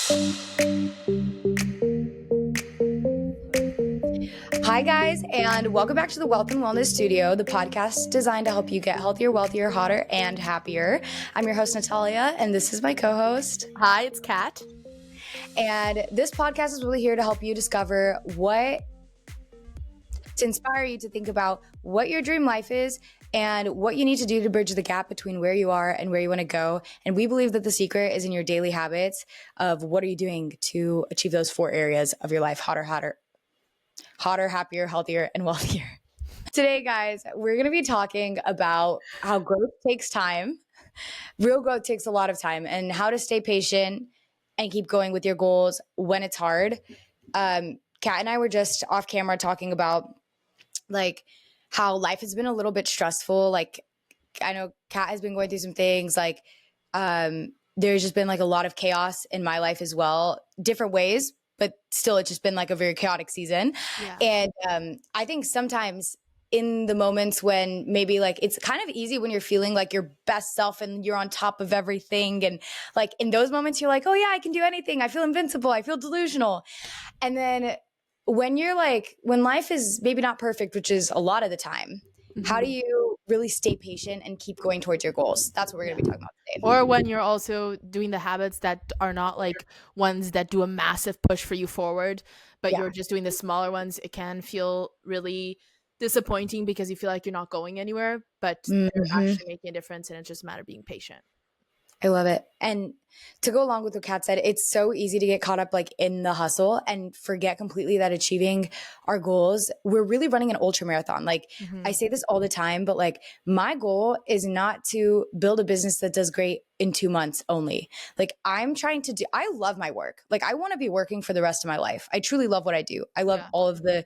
Hi, guys, and welcome back to the Wealth and Wellness Studio, the podcast designed to help you get healthier, wealthier, hotter, and happier. I'm your host, Natalia, and this is my co-host. Hi, it's Kat. And this podcast is really here to help you discover to inspire you to think about what your dream life is and what you need to do to bridge the gap between where you are and where you want to go. And we believe that the secret is in your daily habits of what are you doing to achieve those 4 areas of your life: hotter, happier, healthier, and wealthier. Today, guys, we're going to be talking about how growth takes time. Real growth takes a lot of time, and how to stay patient and keep going with your goals when it's hard. Kat and I were just off camera talking about like how life has been a little bit stressful. Like, I know Kat has been going through some things. Like, there's just been like a lot of chaos in my life as well, different ways, but still it's just been like a very chaotic season. Yeah. And I think sometimes in the moments when maybe like it's kind of easy when you're feeling like your best self and you're on top of everything, and like in those moments you're like, oh yeah, I can do anything, I feel invincible, I feel delusional. And then when you're like, when life is maybe not perfect, which is a lot of the time, how do you really stay patient and keep going towards your goals? That's what we're going to be talking about today. Or when you're also doing the habits that are not like ones that do a massive push for you forward, but you're just doing the smaller ones, it can feel really disappointing because you feel like you're not going anywhere, but they're actually making a difference, and it's just a matter of being patient. I love it. And to go along with what Kat said, it's so easy to get caught up like in the hustle and forget completely that achieving our goals, we're really running an ultra marathon. Like I say this all the time, but like my goal is not to build a business that does great in 2 months only. Like I love my work. Like I want to be working for the rest of my life. I truly love what I do. I love all of the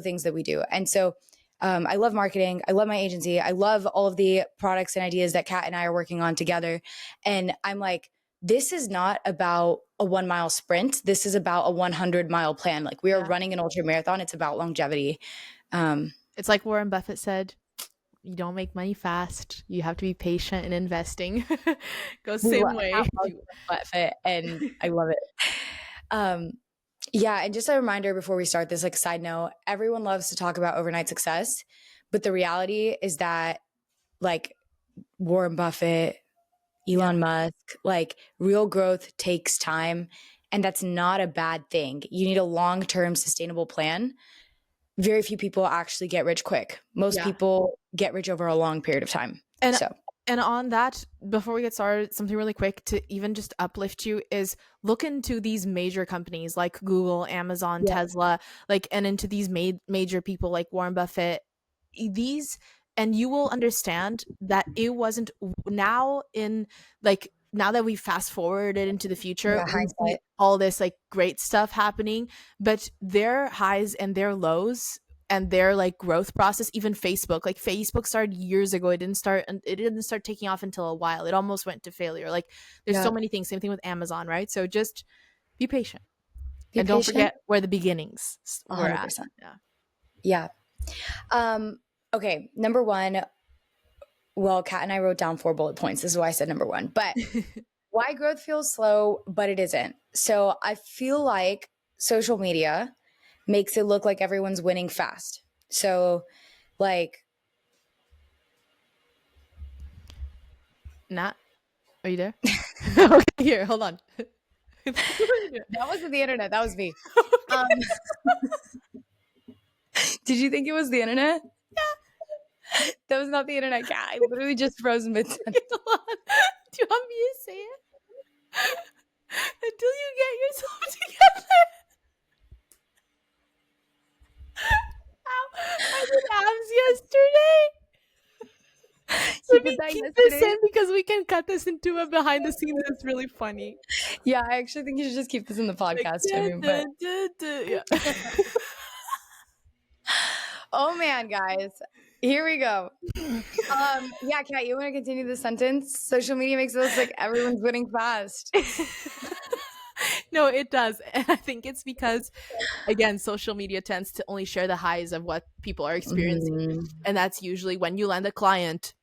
things that we do. And so I love marketing. I love my agency. I love all of the products and ideas that Kat and I are working on together. And I'm like, this is not about a 1 mile sprint. This is about a 100-mile plan. Like we are running an ultra marathon. It's about longevity. It's like Warren Buffett said, you don't make money fast. You have to be patient in investing. Goes the same way. Buffett, and I love it. Yeah. And just a reminder before we start this, like side note, everyone loves to talk about overnight success, but the reality is that like Warren Buffett, Elon Musk, like real growth takes time, and that's not a bad thing. You need a long-term sustainable plan. Very few people actually get rich quick. Most people get rich over a long period of time. And on that, before we get started, something really quick to even just uplift you is look into these major companies like Google, Amazon, Tesla, like, and into these major people like Warren Buffett, and you will understand that it wasn't now that we fast forwarded into the future, we see all this like great stuff happening, but their highs and their lows and their like growth process, even Facebook started years ago. It didn't start taking off until a while. It almost went to failure. Like there's so many things. Same thing with Amazon, right? So just be patient. Don't forget where the beginnings were 100%. At. Yeah. Okay. Number 1. Well, Kat and I wrote down 4 bullet points. This is why I said number 1. But why growth feels slow, but it isn't. So I feel like social media makes it look like everyone's winning fast. So like, Nat, are you there? Okay, here, hold on. That wasn't the internet. That was me. Did you think it was the internet? Yeah. That was not the internet, Kat. I literally just froze mid-sentence. Do you want me to say it? Until you get yourself together. I did abs yesterday. Let me keep this in because we can cut this into a behind the scenes that's really funny. Yeah, I actually think you should just keep this in the podcast. Oh man, guys. Here we go. Yeah, Kat, you want to continue the sentence? Social media makes it look like everyone's winning fast. No, it does. And I think it's because, again, social media tends to only share the highs of what people are experiencing. And that's usually when you land a client,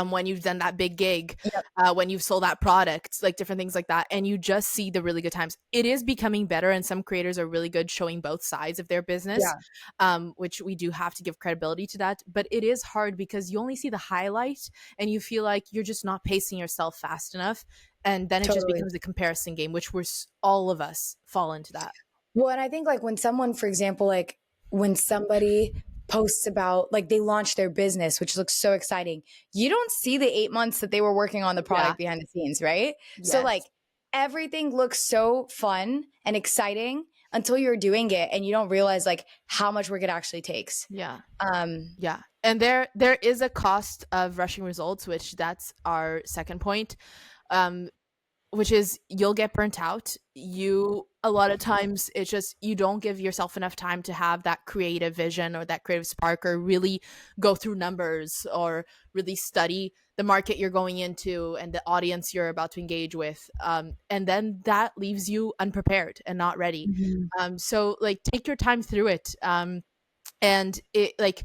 when you've done that big gig, Yep. when you've sold that product, like different things like that, and you just see the really good times. It is becoming better, and some creators are really good showing both sides of their business, Yeah, which we do have to give credibility to that. But it is hard because you only see the highlight, and you feel like you're just not pacing yourself fast enough, and then it just totally. becomes a comparison game, which all of us fall into that. Well, and I think like when someone, for example, like when somebody posts about like they launched their business, which looks so exciting, you don't see the 8 months that they were working on the Yeah. product behind the scenes, right? So like Yes. everything looks so fun and exciting until you're doing it and you don't realize like how much work it actually takes. Yeah. Um, Yeah. And there is a cost of rushing results, which that's our second point. Um, which is you'll get burnt out. You a lot of times it's just you don't give yourself enough time to have that creative vision or that creative spark, or really go through numbers, or really study the market you're going into and the audience you're about to engage with, and then that leaves you unprepared and not ready. Mhm. So like take your time through it, and it like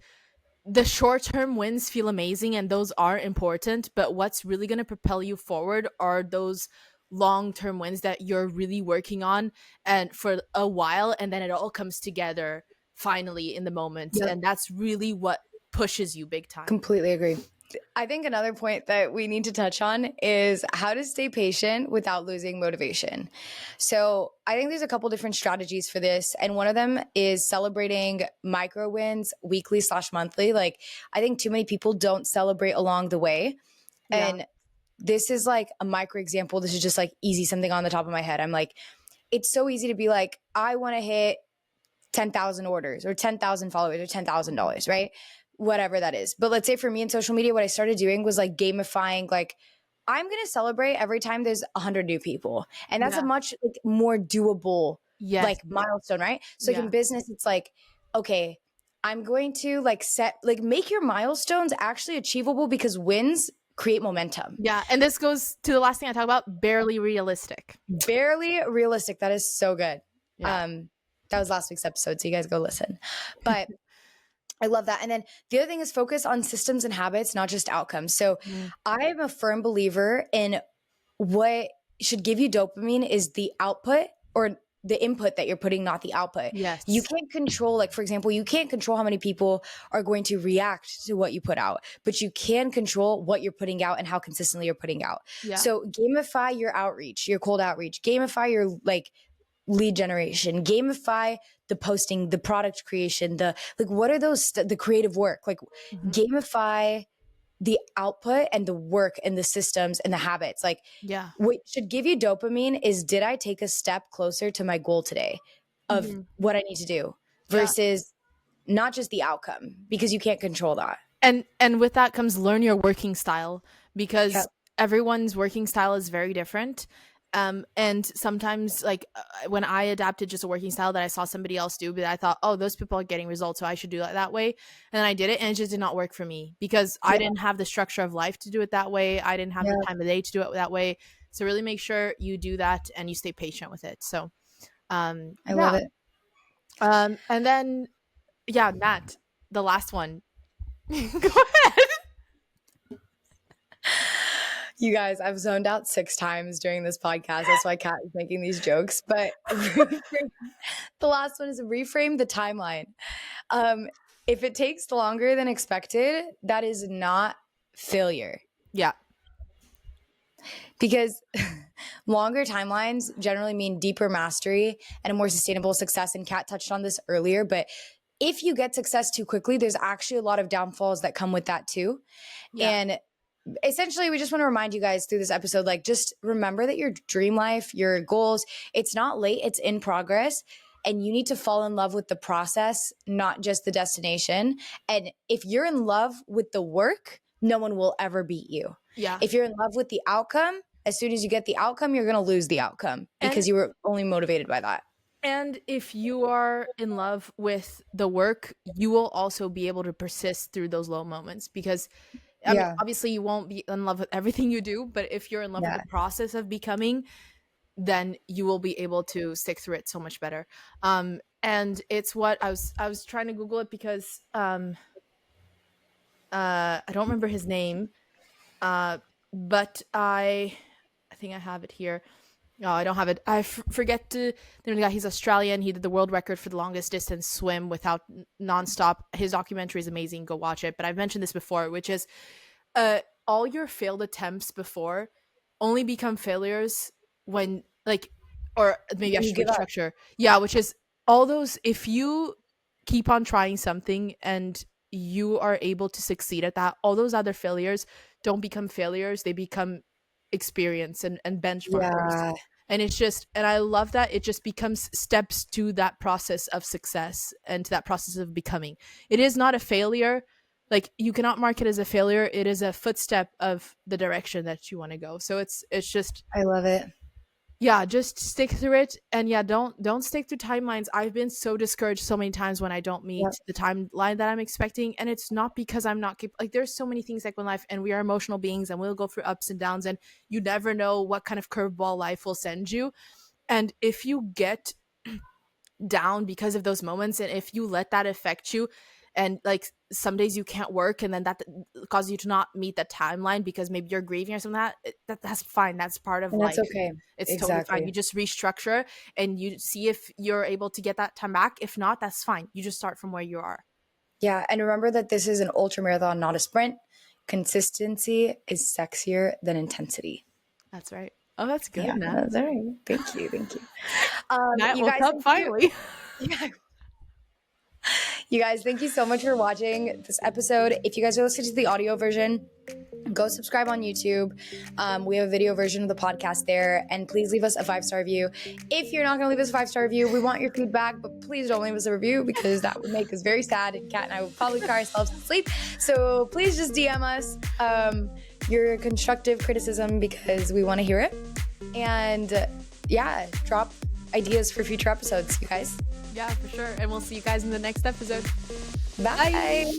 the short term wins feel amazing, and those are important, but what's really going to propel you forward are those long term wins that you're really working on and for a while, and then it all comes together finally in the moment, Yep. and that's really what pushes you big time. Completely agree. I think another point that we need to touch on is how to stay patient without losing motivation. So, I think there's a couple different strategies for this. And one of them is celebrating micro wins weekly/monthly. Like, I think too many people don't celebrate along the way. Yeah. And this is like a micro example. This is just like easy, something on the top of my head. I'm like, it's so easy to be like, I want to hit 10,000 orders or 10,000 followers or $10,000, right? Whatever that is. But let's say for me in social media, what I started doing was like gamifying, like, I'm going to celebrate every time there's 100 new people. And that's a Yeah. much like, more doable Yes. like milestone, right? So like Yeah. in business, it's like, okay, I'm going to like set, like make your milestones actually achievable because wins create momentum. Yeah. And this goes to the last thing I talk about, barely realistic. Barely realistic. That is so good. Yeah. That was last week's episode. So you guys go listen. But I love that. And then the other thing is focus on systems and habits, not just outcomes. So Mm. I am a firm believer in what should give you dopamine is the output or the input that you're putting, not the output. You Yes. can't control, like, for example, you can't control how many people are going to react to what you put out, but you can control what you're putting out and how consistently you're putting out. Yeah. So gamify your outreach, your cold outreach, gamify your like lead generation, gamify the posting, the product creation, the like what are those the creative work, like Mhm. gamify the output and the work and the systems and the habits. Like Yeah. what should give you dopamine is, did I take a step closer to my goal today of Mhm. what I need to do Yeah. versus not just the outcome, because you can't control that. And with that comes learn your working style, Yeah. because everyone's working style is very different. And sometimes like when I adapted just a working style that I saw somebody else do, but I thought, oh, those people are getting results, so I should do it that way. And then I did it, and it just did not work for me because I Yeah. didn't have the structure of life to do it that way. I didn't have Yeah. the time of day to do it that way. So really make sure you do that and you stay patient with it. So I love yeah. it. And then yeah, Matt, the last one. Go ahead. You guys, I've zoned out 6 times during this podcast. That's why Kat is making these jokes. But the last one is reframe the timeline. If it takes longer than expected, that is not failure, Yeah. because longer timelines generally mean deeper mastery and a more sustainable success. And Kat touched on this earlier, but if you get success too quickly, there's actually a lot of downfalls that come with that too. Yeah. And essentially, we just want to remind you guys through this episode, like, just remember that your dream life, your goals, it's not late, it's in progress. And you need to fall in love with the process, not just the destination. And if you're in love with the work, no one will ever beat you. Yeah. If you're in love with the outcome, as soon as you get the outcome, you're going to lose the outcome because you were only motivated by that. And if you are in love with the work, you will also be able to persist through those low moments, because I mean, Yeah. obviously you won't be in love with everything you do, but if you're in love with Yeah. the process of becoming, then you will be able to stick through it so much better. And it's what I was trying to Google it because I don't remember his name, But I think I have it here. No, I don't have it. I forget to. The guy, he's Australian. He did the world record for the longest distance swim without nonstop. His documentary is amazing. Go watch it. But I've mentioned this before, which is all your failed attempts before only become failures when, like, or maybe I You should give up. restructure. Yeah, which is all those, if you keep on trying something and you are able to succeed at that, all those other failures don't become failures, they become experience and benchmarkers. Yeah, And it's just, and I love that it just becomes steps to that process of success and to that process of becoming. It is not a failure. Like, you cannot mark it as a failure. It is a footstep of the direction that you want to go. So it's just, I love it. yeah, just stick through it. And yeah, don't stick to timelines. I've been so discouraged so many times when I don't Yep. meet the timeline that I'm expecting, and it's not because I'm not like, there's so many things like in life, and we are emotional beings, and we'll go through ups and downs, and you never know what kind of curveball life will send you. And if you get down because of those moments, and if you let that affect you, and like some days you can't work, and then that causes you to not meet the timeline because maybe you're grieving or something, that's fine. That's part of And that's life. okay. It's totally fine. You Exactly. just restructure and you see if you're able to get that time back. If not, that's fine. You just start from where you are. Yeah. And remember that this is an ultra marathon, not a sprint. Consistency is sexier than intensity. That's right. Oh, that's good, Yeah, Nat. that's all right. Thank you. Thank you. Nat You woke guys, up thank you. finally. Yeah. You guys, thank you so much for watching this episode. If you guys are listening to the audio version, go subscribe on YouTube. We have a video version of the podcast there, and please leave us a 5-star review. If you're not going to leave us a 5-star review, we want your feedback, but please don't leave us a review because that would make us very sad, and Kat and I would probably cry ourselves to sleep. So please just DM us your constructive criticism because we want to hear it. And yeah, drop ideas for future episodes, you guys. Yeah, for sure. And we'll see you guys in the next episode. Bye.